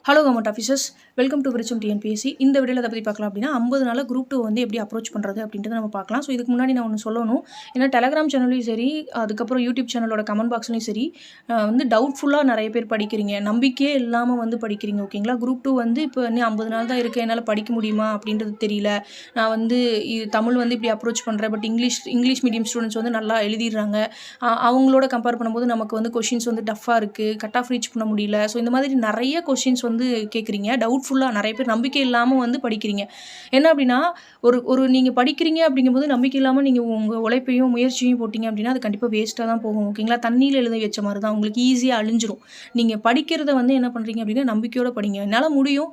Hello government officers, welcome to Virutcham TNPSC. இந்த வீடியோவில் அதை பற்றி பார்க்கலாம் அப்படின்னா 50 நாளில் குரூப் 2 வந்து எப்படி அப்ரோச் பண்ணுறது அப்படின்றத நம்ம பார்க்கலாம். ஸோ இதுக்கு முன்னாடி நான் ஒன்று சொல்லணும். ஏன்னா டெலகிராம் சேனல்லையும் சரி, அதுக்கப்புறம் யூடியூப் சேனலோட கமெண்ட் பாக்ஸ்லையும் சரி, வந்து டவுட்ஃபுல்லாக நிறைய பேர் படிக்கிறீங்க, நம்பிக்கையே இல்லாமல் வந்து படிக்கிறீங்க. ஓகேங்களா, குரூப் 2 வந்து இப்போ இன்னும் 50 நாள் தான் இருக்குது, என்னால் படிக்க முடியுமா அப்படின்றது தெரியல. நான் வந்து தமிழ் வந்து இப்படி அப்ரோச் பண்ணுறேன், பட் இங்கிலீஷ் மீடியம் ஸ்டூடெண்ட்ஸ் வந்து நல்லா எழுதிடுறாங்க. அவங்களோட கம்பேர் பண்ணும்போது நமக்கு வந்து கொஷின்ஸ் வந்து டஃப்பாக இருக்குது, கட் ஆஃப் ரீச் பண்ண முடியல. ஸோ இந்த மாதிரி நிறைய கொஷின்ஸ் வந்து கேட்குறீங்க. டவுட்ஃபுல்லாக நிறைய பேர் நம்பிக்கை இல்லாமல் வந்து படிக்கிறீங்க. என்ன அப்படின்னா, ஒரு நீங்கள் படிக்கிறீங்க அப்படிங்கும்போது நம்பிக்கை இல்லாமல் நீங்கள் உங்கள் உழைப்பையும் முயற்சியும் போட்டிங்க அப்படின்னா அது கண்டிப்பாக வேஸ்ட்டாக தான் போகும். ஓகேங்களா, தண்ணியில் எழுத வச்ச மாதிரி தான், உங்களுக்கு ஈஸியாக அழிஞ்சிரும். நீங்கள் படிக்கிறத வந்து என்ன பண்ணுறீங்க அப்படின்னா நம்பிக்கையோடு படிங்க. என்னால் முடியும்,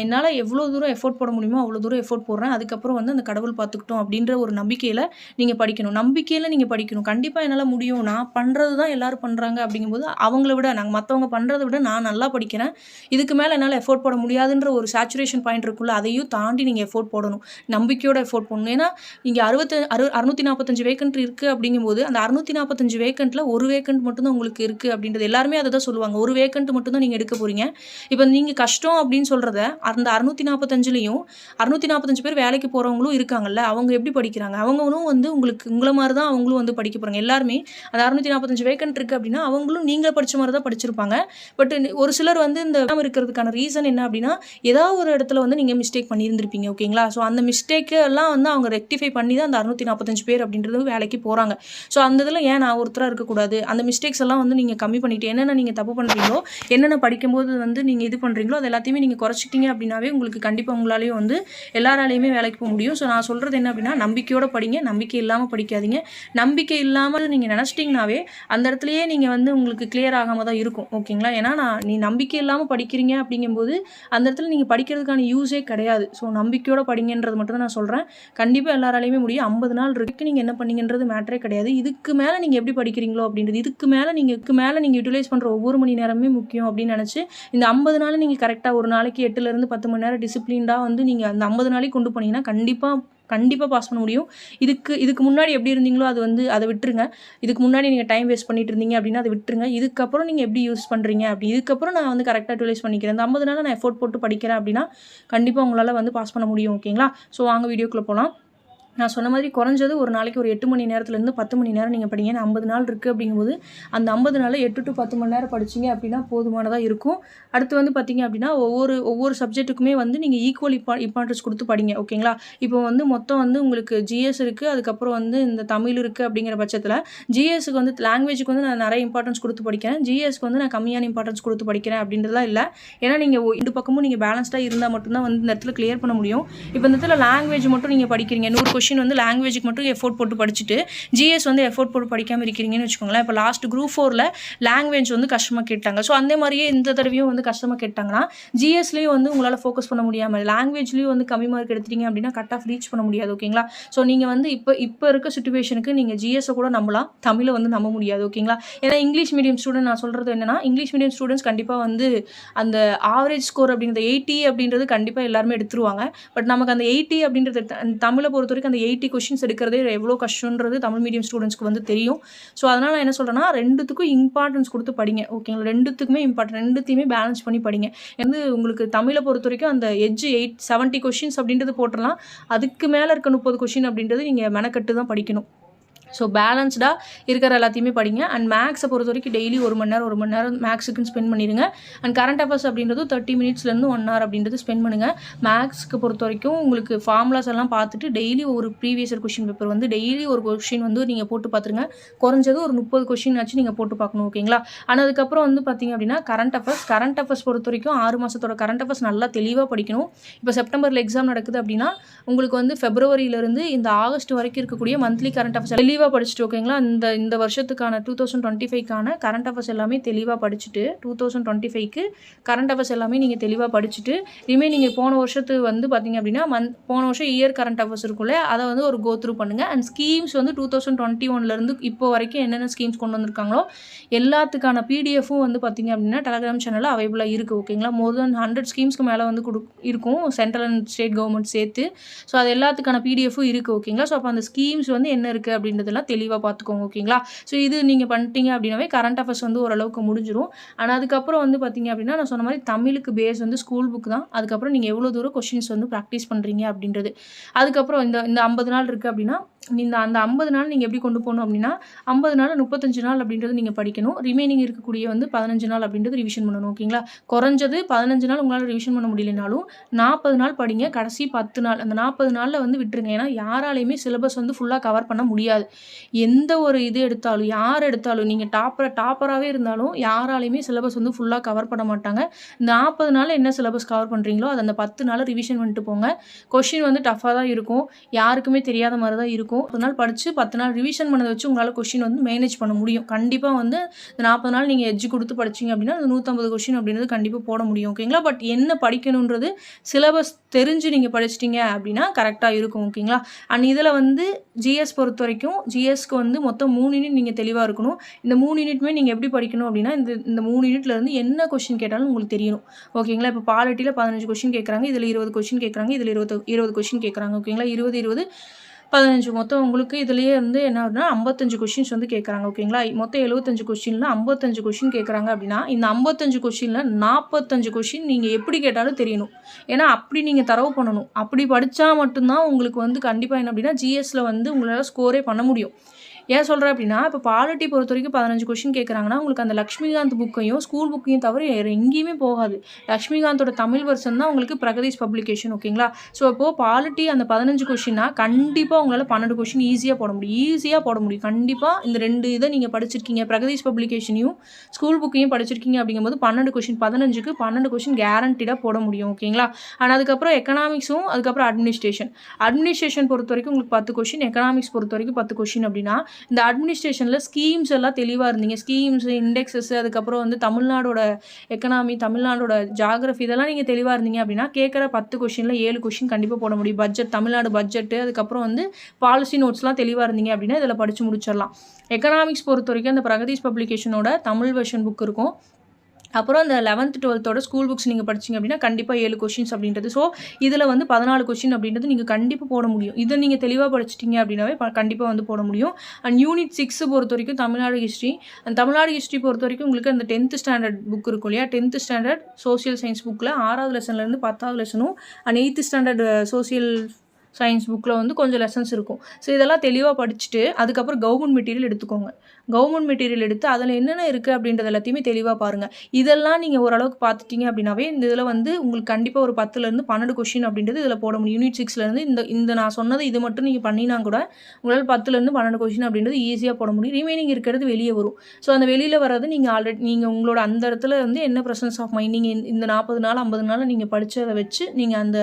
என்னால் எவ்வளோ தூரம் எஃபோர்ட் போட முடியுமோ அவ்வளோ தூரம் எஃபோர்ட் போடுறேன், அதுக்கப்புறம் வந்து அந்த கடவுள் பார்த்துக்கிட்டோம் அப்படின்ற ஒரு நம்பிக்கையில் நீங்கள் படிக்கணும். நம்பிக்கையில் நீங்கள் படிக்கணும். கண்டிப்பாக என்னால் முடியும், நான் பண்ணுறது தான் எல்லோரும் பண்ணுறாங்க அப்படிங்கும்போது அவங்கள விட மற்றவங்க பண்ணுறதை விட நான் நல்லா படிக்கிறேன், இதுக்கு மேலே என்னால் எஃபோர்ட் போட முடியாதுன்ற ஒரு சேச்சுரேஷன் பாயிண்ட் இருக்குல்ல, அதையும் தாண்டி நீங்கள் எஃபோர்ட் போடணும். நம்பிக்கையோட எஃபோர்ட் போடணும். ஏன்னா இங்கே 645 வேக்கன்ட் இருக்குது அப்படிங்கும்போது அந்த 645 வேக்கண்ட்டில் ஒரு வேக்கண்ட் மட்டும்தான் உங்களுக்கு இருக்குது அப்படின்றது எல்லாருமே அதை தான் சொல்லுவாங்க. ஒரு வேக்கண்ட் மட்டும்தான் நீங்கள் எடுக்க போகிறீங்க. இப்போ நீங்கள் கஷ்டம் அப்படின்னு சொல்கிறத அந்த 645லையும் 645 பேர் வேலைக்கு போகிறவங்களும் இருக்காங்கல்ல, அவங்க எப்படி படிக்கிறாங்க? அவங்களும் வந்து உங்களை மாதிரி தான் அவங்களும் வந்து படிக்க போகிறாங்க. எல்லாருமே அந்த 645 வேக்கண்ட் இருக்குது அப்படின்னா அவங்களும் நீங்கள் படித்த மாதிரி தான் படிச்சிருப்பாங்க. பட் ஒரு சிலர் வந்து இந்த இருக்கிறதுக்கான ரீசன் என்ன அப்படின்னா, ஏதாவது ஒரு இடத்துல வந்து நீங்கள் மிஸ்டேக் பண்ணியிருந்திருப்பீங்க. ஓகேங்களா, ஸோ அந்த மிஸ்டேக்கு எல்லாம் வந்து அவங்க ரெக்டிஃபை பண்ணி தான் அந்த 645 பேர் அப்படின்றது வேலைக்கு போகிறாங்க. ஸோ அந்த இதில் ஏன் நான் ஒருத்தராக இருக்கக்கூடாது? அந்த மிஸ்டேக்ஸ் எல்லாம் வந்து நீங்கள் கம்மி பண்ணிவிட்டு என்னென்ன நீங்கள் தப்பு பண்ணுறீங்களோ, என்னென்ன படிக்கும்போது வந்து நீங்கள் இது பண்ணுறீங்களோ அது எல்லாத்தையுமே நீங்கள் குறைச்சிட்டிங்க அப்படின்னாவே உங்களுக்கு கண்டிப்பாக உங்களாலேயும் வந்து எல்லாராலையுமே வேலைக்கு போக முடியும். ஸோ நான் சொல்கிறது என்ன அப்படின்னா, நம்பிக்கையோடு படிங்க, நம்பிக்கை இல்லாமல் படிக்காதீங்க. நம்பிக்கை இல்லாமல் நீங்கள் நினச்சிட்டிங்கனாவே அந்த இடத்துலையே நீங்கள் வந்து உங்களுக்கு கிளியர் ஆகாமல் தான் இருக்கும். ஓகேங்களா, ஏன்னா நீ நம்பிக்கை இல்லாமல் படிக்கிறீங்க அப்படிங்கும்போது அந்த இடத்துல நீங்கள் படிக்கிறதுக்கான யூஸே கிடையாது. ஸோ நம்பிக்கையோட படிங்கன்றது மட்டும் தான் நான் சொல்கிறேன். கண்டிப்பாக எல்லாராலையுமே முடியும். 50 நாள் இருக்குது, நீங்கள் என்ன பண்ணீங்கன்றது மேட்டரே கிடையாது. இதுக்கு மேலே நீங்கள் எப்படி படிக்கிறீங்களோ அப்படின்றது, இதுக்கு மேலே நீங்கள் யூட்டிலைஸ் பண்ணுற ஒவ்வொரு மணி நேரமே முக்கியம் அப்படின்னு நினச்சி இந்த 50 நாள் நீங்கள் கரெக்டாக ஒரு நாளைக்கு 8லேருந்து 10 மணி நேரம் டிசிப்ளின்டாக வந்து நீங்கள் அந்த 50 நாளைக்கு கொண்டு போனீங்கன்னா கண்டிப்பாக பாஸ் பண்ண முடியும். இதுக்கு முன்னாடி எப்படி இருந்தீங்களோ அதை விட்டுருங்க. இதுக்கு முன்னாடி நீங்கள் டைம் வேஸ்ட் பண்ணிட்டு இருந்தீங்க அப்படின்னா அதை விட்டுருங்க. இதுக்கப்புறம் நீங்கள் எப்படி யூஸ் பண்ணுறீங்க அப்படி, இதுக்கப்புறம் நான் வந்து கரெக்டாக யூட்டிலைஸ் பண்ணிக்கிறேன், இந்த 50 நாள் நான் எஃபோர்ட் போட்டு படிக்கிறேன் அப்படின்னா கண்டிப்பாக உங்களால் வந்து பாஸ் பண்ண முடியும். ஓகேங்களா, ஸோ வாங்க வீடியோக்குள்ளே போகலாம். நான் சொன்ன மாதிரி குறைஞ்சது ஒரு நாளைக்கு ஒரு 8 மணி நேரத்துலேருந்து 10 மணி நேரம் நீங்கள் படிங்க. 50 நாள் இருக்குது அப்படிங்கும்போது அந்த 50 நாளில் 8 to 10 மணி நேரம் படிச்சிங்க அப்படின்னா போதுமானதாக இருக்கும். அடுத்து வந்து பார்த்திங்க அப்படின்னா ஒவ்வொரு சப்ஜெக்ட்டுக்குமே வந்து நீங்கள் ஈக்குவல் இம்பார்ட்டன்ஸ் கொடுத்து படிங்க. ஓகேங்களா, இப்போ வந்து மொத்தம் வந்து உங்களுக்கு ஜிஎஸ் இருக்குது, அதுக்கப்புறம் வந்து இந்த தமிழ் இருக்குது அப்படிங்கிற பட்சத்தில் ஜிஎஸ்க்கு வந்து லாங்குவேஜுக்கு வந்து நான் நிறைய இம்பார்ட்டன்ஸ் கொடுத்து படிக்கிறேன், ஜிஎஸ்க்கு வந்து நான் கம்மியான இம்பார்ட்டன்ஸ் கொடுத்து படிக்கிறேன் அப்படின்றதுலாம் இல்லை. ஏன்னா நீங்கள் இந்த பக்கமும் நீங்கள் பேலன்ஸ்டாக இருந்தால் மட்டும்தான் வந்து இந்த இடத்துல கிளியர் பண்ண முடியும். இப்போ இந்த இடத்துல லாங்குவேஜ் மட்டும் நீங்கள் படிக்கிறீங்க, 100 கொஷின் வந்து லாங்குவேஜுக்கு மட்டும் எஃபோர்ட் போட்டு படிச்சுட்டு ஜிஎஸ் வந்து எஃபோர்ட் போட்டு படிக்காமல் இருக்கிறீங்கன்னு வச்சுக்கோங்களேன். இப்போ லாஸ்ட் குரூப் 4ல் லாங்குவேஜ் வந்து கஷ்டமாக கேட்டாங்க. ஸோ அந்த மாதிரியே இந்த தடவையும் வந்து கஷ்டமாக கேட்டாங்கன்னா ஜிஎஸ்லேயும் வந்து உங்களால் ஃபோக்கஸ் பண்ண முடியாமல் லாங்குவேஜ்லேயும் வந்து கம்மி மார்க் எடுத்துட்டீங்க அப்படின்னா கட் ஆஃப் ரீச் பண்ண முடியாது. ஓகேங்களா, ஸோ நீங்கள் வந்து இப்போ இருக்க சுச்சுவேஷனுக்கு நீங்கள் ஜிஎஸை கூட நம்பலாம், தமிழை வந்து நம்ப முடியாது. ஓகேங்களா, ஏன்னா இங்கிலீஷ் மீடியம் ஸ்டூடெண்ட் நான் சொல்கிறது என்னன்னா, இங்கிலீஷ் மீடியம் ஸ்டூடெண்ட்ஸ் கண்டிப்பாக வந்து அந்த ஆவரேஜ் ஸ்கோர் அப்படின்றது 80 அப்படின்றது கண்டிப்பாக எல்லாருமே எடுத்துருவாங்க. பட் நமக்கு அந்த 80 அப்படின்றது தமிழை பொறுத்த வரைக்கும் அந்த 80 கொஷின்ஸ் எடுக்கிறதே எவ்வளோ கஷ்டன்றது தமிழ் மீடியம் ஸ்டூடெண்ட்ஸ்க்கு வந்து தெரியும். ஸோ அதனால் நான் என்ன சொல்கிறேன்னா, ரெண்டுத்துக்கும் இம்பார்ட்டன்ஸ் கொடுத்து படிங்க. ஓகேங்களா, ரெண்டுத்துக்குமே இம்பார்ட்டன்ட், ரெண்டுத்தையுமே பேலன்ஸ் பண்ணி படிங்க. வந்து உங்களுக்கு தமிழை பொறுத்த வரைக்கும் அந்த எட்ஜ் 70 கொஷின்ஸ் அப்படின்றது போட்டுடலாம், அதுக்கு மேலே இருக்க 30 கொஷின் அப்படின்றது நீங்கள் மெனக்கட்டு தான் படிக்கணும். ஸோ பேலன்ஸ்டாக இருக்கிற எல்லாத்தையுமே படிங்க. அண்ட் மேக்ஸை பொறுத்த வரைக்கும் டெய்லி 1 மணி நேரம் மேக்ஸுக்குன்னு ஸ்பெண்ட் பண்ணிடுங்க. அண்ட் கரண்ட் அஃபேர்ஸ் அப்படின்றது 30 மினிட்ஸ்லேருந்து 1 hour அப்படின்றது ஸ்பெண்ட் பண்ணுங்கள். மேக்ஸ்க்கு பொறுத்த வரைக்கும் உங்களுக்கு ஃபார்முலாஸ் எல்லாம் பார்த்துட்டு டெய்லி ஒரு ப்ரீவியஸ் இயர் கொஷின் பேப்பர் வந்து டெய்லி ஒரு கொஷின் வந்து நீங்கள் போட்டு பார்த்துருங்க. குறைஞ்சது ஒரு 30 கொஷின் ஆச்சு நீங்கள் போட்டு பார்க்கணும். ஓகேங்களா, ஆனால் அதுக்கப்புறம் வந்து பார்த்திங்க அப்படின்னா கரண்ட் அஃபேர்ஸ் பொறுத்த வரைக்கும் 6 மாதத்தோட கரண்ட் அஃபேர்ஸ் நல்லா தெளிவாக படிக்கணும். இப்போ செப்டம்பரில் எக்ஸாம் நடக்குது அப்படின்னா உங்களுக்கு வந்து ஃபெப்ரவரியிலேருந்து இந்த ஆகஸ்ட் வரைக்கும் இருக்கக்கூடிய மந்த்லி கரண்ட் அஃபேர்ஸ் தெளிவாக படிச்சுட்டு, ஓகேங்களா, இந்த வருஷத்துக்கான 2025க்கான கரண்ட் அஃபேர்ஸ் எல்லாமே தெளிவாக படிச்சுட்டு 2025க்கு கரண்ட் அஃபேர்ஸ் எல்லாமே நீங்கள் தெளிவாக படிச்சுட்டு இனிமேல் நீங்கள் போன வருஷத்து வந்து பார்த்தீங்க அப்படின்னா போன வருஷம் இயர் கரண்ட் அஃபேர்ஸ் இருக்குல்ல, அதை வந்து ஒரு கோ த்ரூ பண்ணுங்கள். அண்ட் ஸ்கீம்ஸ் வந்து 2021லேருந்து இப்போ வரைக்கும் என்னென்ன ஸ்கீம்ஸ் கொண்டு வந்திருக்காங்களோ எல்லாத்துக்கான பிடிஎஃப்பும் வந்து பார்த்தீங்க அப்படின்னா டெலகிராம் சேனலில் அவைலபிளாக இருக்குது. ஓகேங்களா, மோர் தென் 100 ஸ்கீம்ஸ்க்கு மேலே வந்து இருக்கும், சென்ட்ரல் அண்ட் ஸ்டேட் கவர்மெண்ட் சேர்த்து. ஸோ அது எல்லாத்துக்கான பிடிஎஃப்பும் இருக்குது. ஓகேங்களா, ஸோ அப்போ அந்த ஸ்கீம்ஸ் வந்து என்ன இருக்குது அப்படின்றது அப்படின்றதெல்லாம் தெளிவாக பார்த்துக்கோங்க. ஓகேங்களா? ஸோ இது நீங்கள் பண்ணிட்டீங்க அப்படின்னாவே கரண்ட் அஃபேர்ஸ் வந்து ஓரளவுக்கு முடிஞ்சிடும். ஆனால் அதுக்கப்புறம் வந்து பார்த்தீங்க அப்படின்னா நான் சொன்ன மாதிரி தமிழுக்கு பேஸ் வந்து ஸ்கூல் புக் தான். அதுக்கப்புறம் நீங்கள் எவ்வளோ தூரம் கொஷின்ஸ் வந்து ப்ராக்டிஸ் பண்ணுறீங்க அப்படின்றது. அதுக்கப்புறம் இந்த இந்த 50 நாள் இருக்குது அப்படின்னா அந்த 50 நாள் நீங்கள் எப்படி கொண்டு போகணும் அப்படின்னா 50 நாள் 35 நாள் அப்படின்றது நீங்கள் படிக்கணும். ரிமைனிங் இருக்கக்கூடிய வந்து 15 நாள் அப்படின்றது ரிவிஷன் பண்ணணும். ஓகேங்களா? குறைஞ்சது 15 நாள் உங்களால் ரிவிஷன் பண்ண முடியலனாலும் 40 நாள் படிங்க. கடைசி 10 நாள் அந்த 40 நாளில் வந்து விட்டுருங்க. ஏன்னா யாராலையுமே சிலபஸ் வந்து ஃபுல்லாக கவர் பண்ண முடியாது. எந்த ஒரு இது எடுத்தாலும் யார் எடுத்தாலும் நீங்கள் டாப்பராகவே இருந்தாலும் யாராலையுமே சிலபஸ் வந்து ஃபுல்லாக கவர் பண்ண மாட்டாங்க. இந்த 40 நாள் என்ன சிலபஸ் கவர் பண்ணுறீங்களோ அது அந்த 10 நாள் ரிவிஷன் பண்ணிட்டு போங்க. கொஷின் வந்து டஃப்பாக தான் இருக்கும். யாருக்குமே தெரியாத மாதிரி தான் இருக்கும். 10 நாள் படித்து 10 நாள் ரிவிஷன் பண்ணதை வச்சு உங்களால் கொஷின் வந்து மேனேஜ் பண்ண முடியும். கண்டிப்பாக வந்து இந்த 40 நாள் நீங்கள் எட்ஜ் கொடுத்து படிச்சிங்க அப்படின்னா அந்த 150 கொஷின் அப்படின்றது கண்டிப்பாக போட முடியும். ஓகேங்களா? பட் என்ன படிக்கணுன்றது சிலபஸ் தெரிஞ்சு நீங்கள் படிச்சிட்டிங்க அப்படின்னா கரெக்டாக இருக்கும். ஓகேங்களா? அண்ட் இதில் வந்து ஜிஎஸ் பொறுத்த வரைக்கும் ஜிஎஸ்க்கு வந்து மொத்தம் 3 யூனிட் நீங்கள் தெளிவாக இருக்கணும். இந்த 3 யூனிட்டுமே நீங்கள் எப்படி படிக்கணும் அப்படின்னா இந்த 3 யூனிட்ல இருந்து என்ன கொஷின் கேட்டாலும் உங்களுக்கு தெரியணும். ஓகேங்களா? இப்போ பாலிட்டியில் 15 கொஷின் கேட்குறாங்க, இதில் 20 கொஷின் கேட்குறாங்க, இதில் 20 கொஷின் கேட்குறாங்க. ஓகேங்களா? 20 15 மொத்தம் உங்களுக்கு இதுலேயே வந்து என்ன ஆகுதுன்னா 55 கொஷின்ஸ் வந்து கேட்குறாங்க. ஓகேங்களா? மொத்தம் 75 கொஷினில் 55 கொஷின் கேட்குறாங்க அப்படின்னா இந்த 55 கொஷினில் 45 கொஷின் நீங்கள் எப்படி கேட்டாலும் தெரியணும். ஏன்னா அப்படி நீங்கள் தரவு பண்ணணும். அப்படி படித்தா மட்டும்தான் உங்களுக்கு வந்து கண்டிப்பாக என்ன அப்படின்னா ஜிஎஸ்சில் வந்து உங்களால் ஸ்கோரே பண்ண முடியும். ஏன் சொல்கிறேன் அப்படின்னா இப்போ பாலிட்டி பொறுத்த வரைக்கும் 15 கொஷின் கேட்குறாங்கன்னா உங்களுக்கு அந்த லக்ஷ்மிகாந்த் புக்கையும் ஸ்கூல் புக்கையும் தவிர எங்கேயுமே போகாது. லக்ஷ்மிகாந்தோட தமிழ் வெர்ஷன் தான் உங்களுக்கு பிரகதீஷ் பப்ளிகேஷன். ஓகேங்களா? ஸோ இப்போது பாலிட்டி அந்த 15 கொஷின்னா கண்டிப்பாக உங்களால் 12 கொஷின் ஈஸியாக போட முடியும். கண்டிப்பாக இந்த 2 இதை நீங்கள் படிச்சிருக்கீங்க, பிரகதீஷ் பப்ளிகேஷனையும் ஸ்கூல் புக்கையும் படிச்சிருக்கீங்க அப்படிங்கும்போது 12 கொஷின் 15க்கு 12 கொஷின் கேரண்டிடாக போட முடியும். ஓகேங்களா? ஆனால் அதுக்கப்புறம் எக்கனாமிக்ஸும் அதுக்கப்புறம் அட்மினிஸ்ட்ரேஷன் பொறுத்த வரைக்கும் உங்களுக்கு 10 கொஷின், எக்கனாமிக்ஸ் பொறுத்த வரைக்கும் 10 கொஷின் அப்படின்னா இந்த அட்மினிஸ்ட்ரேஷனில் ஸ்கீம்ஸ் எல்லாம் தெளிவாக இருந்தீங்க. ஸ்கீம்ஸ், இண்டெக்ஸஸ், அதுக்கப்புறம் வந்து தமிழ்நாடோட எக்கனாமி, தமிழ்நாடோட ஜாகிரஃபி இதெல்லாம் நீங்கள் தெளிவாக இருந்தீங்க அப்படின்னா கேட்குற 10 கொஷினில் 7 கொஷின் கண்டிப்பாக போட முடியும். பட்ஜெட், தமிழ்நாடு பட்ஜெட்டு, அதுக்கப்புறம் வந்து பாலிசி நோட்ஸ்லாம் தெளிவாக இருந்தீங்க அப்படின்னா இதில் படித்து முடிச்சிடலாம். எக்கனாமிக்ஸ் பொறுத்த வரைக்கும் அந்த பிரகதீஷ் பப்ளிகேஷனோட தமிழ் வெர்ஷன் புக் இருக்கும். அப்புறம் அந்த 11th 12th ஸ்கூல் புக்ஸ் நீங்கள் படிச்சிங்க அப்படின்னா கண்டிப்பாக 7 கொஷின்ஸ் அப்படின்றது. ஸோ இதில் வந்து 14 கொஷின் அப்படின்றது நீங்கள் கண்டிப்பாக போட முடியும். இதை நீங்கள் தெளிவாக படிச்சிட்டிங்க அப்படின்னாவே கண்டிப்பாக வந்து போட முடியும். அண்ட் யூனிட் 6 பொறுத்த வரைக்கும் தமிழ்நாடு ஹிஸ்ட்ரி பொறுத்த வரைக்கும் உங்களுக்கு அந்த 10th ஸ்டாண்டர்ட் புக் இருக்கும் இல்லையா? 10th ஸ்டாண்டர்ட் சோசியல் சயின்ஸ் புக்கில் 6வது லெசன்லேருந்து 10வது லெசனும் and 8th standard social science புக்கில் வந்து கொஞ்சம் லெசன்ஸ் இருக்கும். ஸோ இதெல்லாம் தெளிவாக படிச்சுட்டு அதுக்கப்புறம் கவர்மெண்ட் மெட்டீரியல் எடுத்துக்கோங்க. கவர்மெண்ட் மெட்டீரியல் எடுத்து அதில் என்னென்ன இருக்குது அப்படின்றது எல்லாத்தையுமே தெளிவாக பாருங்கள். இதெல்லாம் நீங்கள் ஓரளவுக்கு பார்த்துட்டிங்க அப்படின்னாவே இந்த இதில் வந்து உங்களுக்கு கண்டிப்பாக ஒரு 10லேருந்து 12 கொஷின் அப்படின்றது இதில் போட முடியும். யூனிட் 6லேருந்து இந்த நான் சொன்னது இது மட்டும் நீங்கள் பண்ணினா கூட உங்களால் 10லேருந்து 12 கொஷின் அப்படின்றது ஈஸியாக போட முடியும். ரிமைனிங் இருக்கிறது வெளியே வரும். ஸோ அந்த வெளியில் வர்றது நீங்கள் உங்களோட அந்த இடத்துல வந்து என்ன ப்ரெசன்ஸ் ஆஃப் மைண்ட் நீங்கள் இந்த 40 நாள் 50 நாள் நீங்கள் படித்ததை வச்சு நீங்கள் அந்த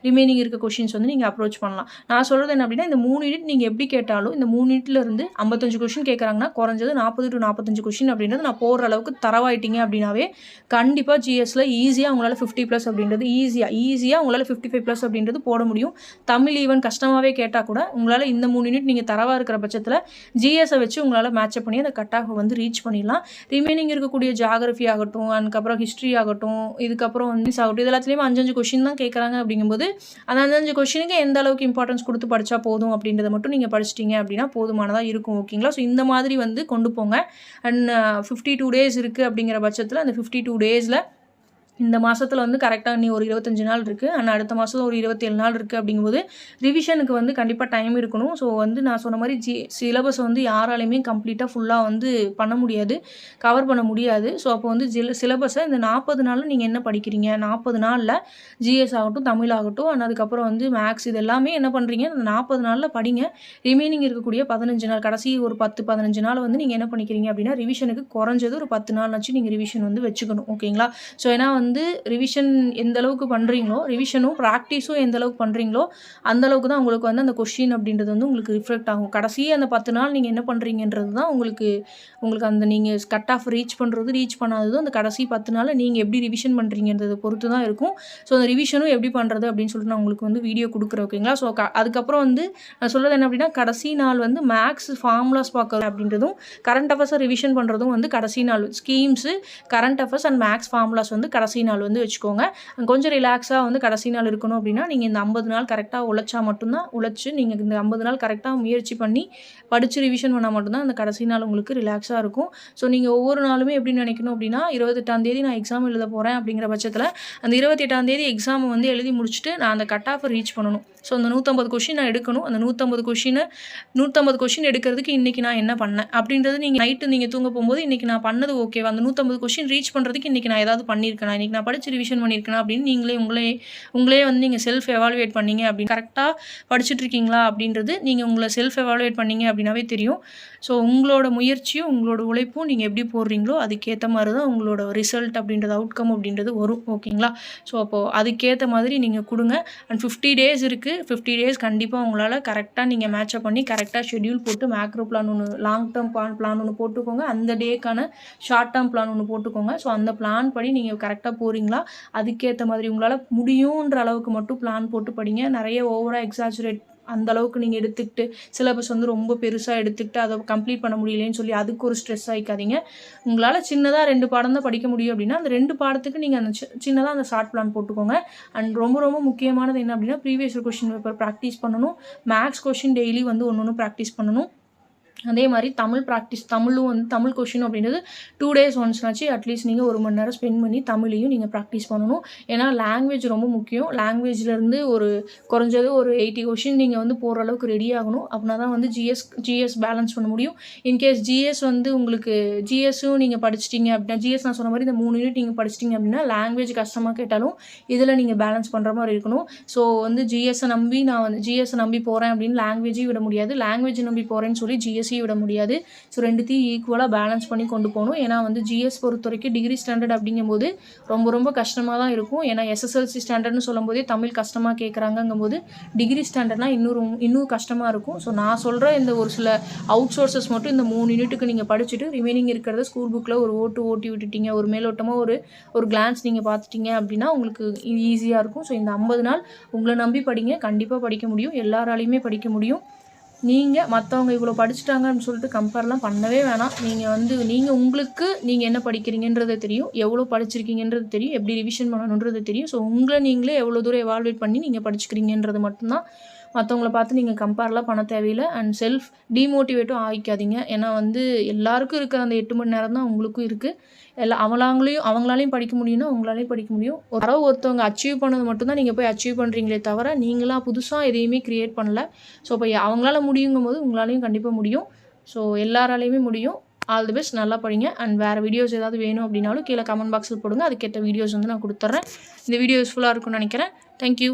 ரிமைனிங் இருக்க கொஷின்ஸ் வந்து நீங்கள் அப்ரோச் பண்ணலாம். நான் சொல்கிறது என்ன அப்படின்னா இந்த 3 யூனிட் நீங்கள் எப்படி கேட்டாலும் இந்த 3 யூனிட்ல இருந்து 55 கொஷின் கேட்குறாங்கன்னா குறைஞ்சது 40 to 45 கொஷின் அப்படின்றது நான் போடுற அளவுக்கு தரவாயிட்டீங்க அப்படின்னாவே கண்டிப்பாக ஜிஎஸ்ல ஈஸியாக உங்களால் 50+ அப்படின்றது ஈஸியாக உங்களால் 55+ அப்படின்றது போட முடியும். தமிழ் ஈவன் கஷ்டமாகவே கேட்டால் கூட உங்களால் இந்த 3 யூனிட் நீங்கள் தரவாக இருக்கிற பட்சத்தில் ஜிஎஸை வச்சு உங்களால் மேட்சப் பண்ணி அந்த கட் ஆஃப் வந்து ரீச் பண்ணிடலாம். ரிமைனிங் இருக்கக்கூடிய ஜாகிரஃபி ஆகட்டும், அதுக்கப்புறம் ஹிஸ்ட்ரி ஆகட்டும், இதுக்கப்புறம் இங்கிலீஷ் ஆகட்டும், இது எல்லாத்துலேயுமே 5 கொஷின் தான் கேட்குறாங்க. அப்படிங்கும்போது அந்த 5 கொஷினுக்கு எந்த அளவுக்கு இம்பார்ட்டன்ஸ் கொடுத்து படித்தா போதும் அப்படின்றத மட்டும் நீங்கள் படிச்சிட்டிங்க அப்படின்னா போதுமானதாக இருக்கும். ஓகேங்களா? ஸோ இந்த மாதிரி வந்து கொண்டு போங்க. அண்ட் 52 டேஸ் இருக்குது அப்படிங்கிற பட்சத்தில் அந்த 52 டேஸில் இந்த மாதத்தில் வந்து கரெக்டாக நீ ஒரு 25 நாள் இருக்குது. ஆனால் அடுத்த மாதம் ஒரு 27 நாள் இருக்குது. அப்படிங்கும்போது ரிவிஷனுக்கு வந்து கண்டிப்பாக டைம் இருக்கணும். ஸோ வந்து நான் சொன்ன மாதிரி சிலபஸை வந்து யாராலையுமே கம்ப்ளீட்டாக ஃபுல்லாக வந்து பண்ண முடியாது, கவர் பண்ண முடியாது. ஸோ அப்போ வந்து சிலபஸை இந்த 40 நாளில் நீங்கள் என்ன படிக்கிறீங்க, 40 நாளில் ஜிஎஸ் ஆகட்டும், தமிழ் ஆகட்டும், அண்ட் அதுக்கப்புறம் வந்து மேக்ஸ், இது எல்லாமே என்ன பண்ணுறீங்க இந்த 40 நாளில் படிங்க. ரிமைனிங் இருக்கக்கூடிய 15 நாள், கடைசி ஒரு 10-15 நாள் வந்து நீங்கள் என்ன பண்ணிக்கிறீங்க அப்படின்னா ரிவிஷனுக்கு குறைஞ்சது ஒரு 10 நாள் வச்சு நீங்கள் ரிவிஷன் வந்து வச்சுக்கணும். ஓகேங்களா? ஸோ ஏன்னா வந்து ரிவிஷன் எந்த அளவுக்கு பண்ணுறீங்களோ, ரிவிஷனும் ப்ராக்டிஸும் எந்த அளவுக்கு பண்ணுறீங்களோ அந்த அளவுக்கு தான் உங்களுக்கு வந்து அந்த கொஸ்டின் அப்படின்றது வந்து உங்களுக்கு ரிஃப்ளெக்ட் ஆகும். கடைசி அந்த 10 நாள் நீங்கள் என்ன பண்ணுறீங்கன்றது தான் உங்களுக்கு அந்த நீங்கள் கட் ஆஃப் ரீச் பண்ணாததும் அந்த கடைசி 10 நாளில் நீங்கள் எப்படி ரிவிஷன் பண்ணுறீங்கன்றதை பொறுத்து தான் இருக்கும். ஸோ அந்த ரிவிஷனும் எப்படி பண்ணுறது அப்படின்னு சொல்லிட்டு நான் உங்களுக்கு வந்து வீடியோ கொடுக்குறேன். ஓகேங்களா? ஸோ அதுக்கப்புறம் வந்து நான் சொல்கிறது என்ன அப்படின்னா கடைசி நாள் வந்து மேக்ஸ் ஃபார்முலாஸ் பார்க்குறது அப்படின்றதும் கரண்ட் அஃபேர்ஸை ரிவிஷன் பண்ணுறதும் வந்து கடைசி நாள். Schemes, current affairs and maths formulas வந்து கடைசி கடைசி நாள் வந்து வச்சுக்கோங்க. கொஞ்சம் ரிலாக்ஸாக வந்து கடைசி நாள் இருக்கணும் அப்படின்னா நீங்கள் இந்த 50 நாள் கரெக்டாக உழைச்சா மட்டும்தான், உழைச்சி நீங்கள் இந்த 50 நாள் கரெக்டாக முயற்சி பண்ணி படித்து ரிவிஷன் பண்ணால் மட்டும்தான் அந்த கடைசி நாள் உங்களுக்கு ரிலாக்ஸாக இருக்கும். ஸோ நீங்கள் ஒவ்வொரு நாளுமே எப்படி நினைக்கணும் அப்படின்னா 28ஆம் தேதி நான் எக்ஸாம் எழுத போகிறேன் அப்படிங்கிற பட்சத்தில் அந்த 28ஆம் தேதி எக்ஸாமை வந்து எழுதி முடிச்சுட்டு நான் அந்த கட் ஆஃபை ரீச் பண்ணணும். ஸோ அந்த 150 கொஷின் நான் எடுக்கணும். அந்த 150 கொஷின் எடுக்கிறதுக்கு இன்றைக்கி நான் என்ன பண்ணேன் அப்படின்றது நீங்கள் நைட்டு நீங்கள் தூங்க போகும்போது இன்றைக்கி நான் பண்ணது ஓகேவா, அந்த 150 கொஷின் ரீச் பண்ணுறதுக்கு இன்றைக்கி நான் ஏதாவது பண்ணியிருக்கேனா, இன்றைக்கி நான் படித்து ரிவிஷன் பண்ணியிருக்கேனா அப்படின்னு உங்களே வந்து நீங்கள் செல்ஃப் எவாலுவேட் பண்ணீங்க அப்படின்னு கரெக்டாக படிச்சுட்டு இருக்கீங்களா அப்படின்றது நீங்கள் உங்களை செல்ஃப் எவாலுவேட் பண்ணீங்க அப்படின்னாவே தெரியும். ஸோ உங்களோட முயற்சியும் உங்களோட உழைப்பும் நீங்கள் எப்படி போடுறீங்களோ அதுக்கேற்ற மாதிரி தான் உங்களோட ரிசல்ட் அப்படின்றது அவுட்கம் அப்படின்றது வரும். ஓகேங்களா? ஸோ அப்போது அதுக்கேற்ற மாதிரி நீங்கள் கொடுங்க. அண்ட் 50 டேஸ் இருக்குது. 50 டேஸ் கண்டிப்பாக உங்களால் கரெக்டாக நீங்கள் மேட்சப் பண்ணி கரெக்டாக ஷெட்யூல் போட்டு மேக்ரோ பிளான் ஒன்று, லாங் டேர்ம் பிளான் ஒன்று போட்டுக்கோங்க. அந்த டேக்கான ஷார்ட் டேர்ம் பிளான் ஒன்று போட்டுக்கோங்க. ஸோ அந்த பிளான் படி நீங்கள் கரெக்டாக போகிறீங்களா, அதுக்கேற்ற மாதிரி உங்களால் முடியுன்ற அளவுக்கு மட்டும் பிளான் போட்டு படிங்க. நிறைய ஓவராக எக்ஸாஜுரேட் அந்த அளவுக்கு நீங்கள் எடுத்துக்கிட்டு சிலபஸ் வந்து ரொம்ப பெருசாக எடுத்துக்கிட்டு அதை கம்ப்ளீட் பண்ண முடியலேன்னு சொல்லி அதுக்கு ஒரு ஸ்ட்ரெஸ் ஆகிக்காதீங்க. உங்களால் சின்னதாக 2 பாடம் தான் படிக்க முடியும் அப்படின்னா அந்த 2 பாடத்துக்கு நீங்கள் அந்த சின்னதாக அந்த ஷார்ட் பிளான் போட்டுக்கோங்க. அண்ட் ரொம்ப ரொம்ப முக்கியமானது என்ன அப்படின்னா previous year question paper practice பண்ணணும். மேக்ஸ் கொஷின் டெய்லி வந்து ஒன்று ப்ராக்டிஸ் பண்ணணும். அதே மாதிரி தமிழும் வந்து தமிழ் கொஷின் அப்படின்றது 2 டேஸ் ஒன்ஸ்னாச்சு அட்லீஸ்ட் நீங்கள் 1 மணி நேரம் ஸ்பெண்ட் பண்ணி தமிழையும் நீங்கள் ப்ராக்டிஸ் பண்ணணும். ஏன்னா லாங்குவேஜ் ரொம்ப முக்கியம். லாங்குவேஜ்லேருந்து குறைஞ்சது ஒரு 80 கொஷின் நீங்கள் வந்து போகிற அளவுக்கு ரெடி ஆகணும். அப்படின்னா தான் வந்து ஜிஎஸ் பேலன்ஸ் பண்ண முடியும். இன்கேஸ் ஜிஎஸ் வந்து உங்களுக்கு ஜிஎஸ்ஸும் நீங்கள் படிச்சிட்டிங்க அப்படின்னா, ஜிஎஸ் நான் சொன்ன மாதிரி இந்த 3 யூனிட் நீங்கள் படிச்சிட்டிங்க அப்படின்னா லாங்குவேஜ் கஷ்டமாக கேட்டாலும் இதில் நீங்கள் பேலன்ஸ் பண்ணுற மாதிரி இருக்கணும். ஸோ வந்து ஜிஎஸ்ஸை நம்பி போகிறேன் அப்படின்னு லாங்குவேஜையும் விட முடியாது, லாங்குவேஜ் நம்பி போகிறேன்னு சொல்லி ஜிஎஸ்சி விட முடியாது. ஸோ ரெண்டுத்தையும் ஈக்குவலாக பேலன்ஸ் பண்ணி கொண்டு போகணும். ஏன்னா வந்து ஜிஎஸ் பொறுத்த வரைக்கும் டிகிரி ஸ்டாண்டர்ட் அப்படிங்கும்போது ரொம்ப ரொம்ப கஷ்டமாக தான் இருக்கும். ஏன்னா எஸ்எஸ்எல்சி ஸ்டாண்டர்ட்னு சொல்லும் போதே தமிழ் கஷ்டமாக கேட்குறாங்கங்கும்போது டிகிரி ஸ்டாண்டர்ட்லாம் இன்னும் கஷ்டமாக இருக்கும். ஸோ நான் சொல்கிற இந்த ஒரு சில அவுட் சோர்சஸ் மட்டும் இந்த 3 யூனிட்டுக்கு நீங்கள் படிச்சுட்டு ரிமைனிங் இருக்கிறத ஸ்கூல் புக்கில் ஒரு ஓட்டி விட்டுட்டீங்க, ஒரு மேலோட்டமாக ஒரு கிளான்ஸ் நீங்கள் பார்த்துட்டீங்க அப்படின்னா உங்களுக்கு ஈஸியாக இருக்கும். ஸோ இந்த 50 நாள் உங்களை நம்பி படிங்க. கண்டிப்பாக படிக்க முடியும், எல்லாராலையுமே படிக்க முடியும். நீங்கள் மற்றவங்க இவ்வளோ படிச்சுட்டாங்கன்னு சொல்லிட்டு கம்பேர்லாம் பண்ணவே வேணாம். நீங்கள் உங்களுக்கு நீங்கள் என்ன படிக்கிறீங்கன்றது தெரியும், எவ்வளோ படிச்சிருக்கீங்கன்றது தெரியும், எப்படி ரிவிஷன் பண்ணணுன்றது தெரியும். ஸோ உங்களை நீங்களே எவ்வளோ தூரம் எவால்வேட் பண்ணி நீங்கள் படிச்சுக்கிறீங்கன்றது மட்டும்தான். மற்றவங்கள பார்த்து நீங்கள் கம்பேர்லாம் பண்ண தேவையில்லை. அண்ட் செல்ஃப் டிமோட்டிவேட்டும் ஆகிக்காதீங்க. ஏன்னா வந்து எல்லாருக்கும் இருக்கிற அந்த 8 மணி நேரம் தான் உங்களுக்கும் இருக்குது. அவங்களாலையும் படிக்க முடியும்னா உங்களாலையும் படிக்க முடியும். ஒருத்தவங்க அச்சீவ் பண்ணது மட்டும்தான் நீங்கள் போய் அச்சீவ் பண்ணுறீங்களே தவிர நீங்களாம் புதுசாக எதையுமே க்ரியேட் பண்ணல. ஸோ இப்போ அவங்களால முடியுங்கும் போது உங்களாலையும் கண்டிப்பாக முடியும். ஸோ எல்லாராலையுமே முடியும். All the best. நல்லா படிங்க. அண்ட் வேறு வீடியோஸ் ஏதாவது வேணும் அப்படின்னாலும் கீழே கமெண்ட் பாக்ஸில் போடுங்க, அதுக்கேற்ற வீடியோஸ் வந்து நான் கொடுத்துட்றேன். இந்த வீடியோ யூஸ்ஃபுல்லாக இருக்கும்னு நினைக்கிறேன். தேங்க்யூ.